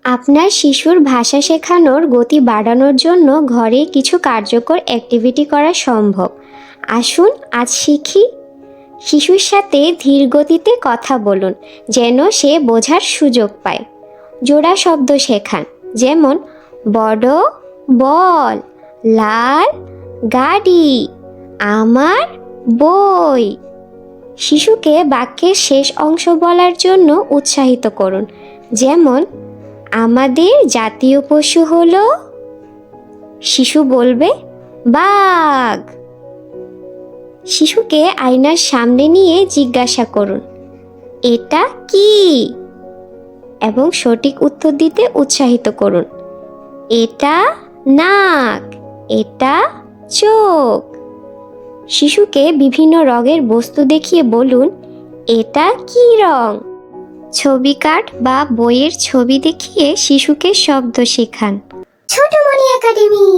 আপনার শিশুর ভাষা শেখানোর গতি বাড়ানোর জন্য ঘরে কিছু কার্যকর অ্যাক্টিভিটি করা সম্ভব। আসুন আজ শিখি। শিশুর সাথে ধীর গতিতে কথা বলুন, যেন সে বোঝার সুযোগ পায়। জোড়া শব্দ শেখান, যেমন বড় বল, লাল গাড়ি, আমার বই। শিশুকে বাক্যের শেষ অংশ বলার জন্য উৎসাহিত করুন, যেমন আমাদের জাতীয় পশু হলো। শিশু বলবে বাঘ। শিশুকে আয়নার সামনে নিয়ে জিজ্ঞাসা করুন, এটা কি, এবং সঠিক উত্তর দিতে উৎসাহিত করুন। এটা নাক, এটা চোখ। শিশুকে বিভিন্ন রঙের বস্তু দেখিয়ে বলুন, এটা কি রং। ছবি কার্ড বা বইয়ের ছবি দেখিয়ে শিশুকে শব্দ শেখান। ছোট মনি একাডেমি।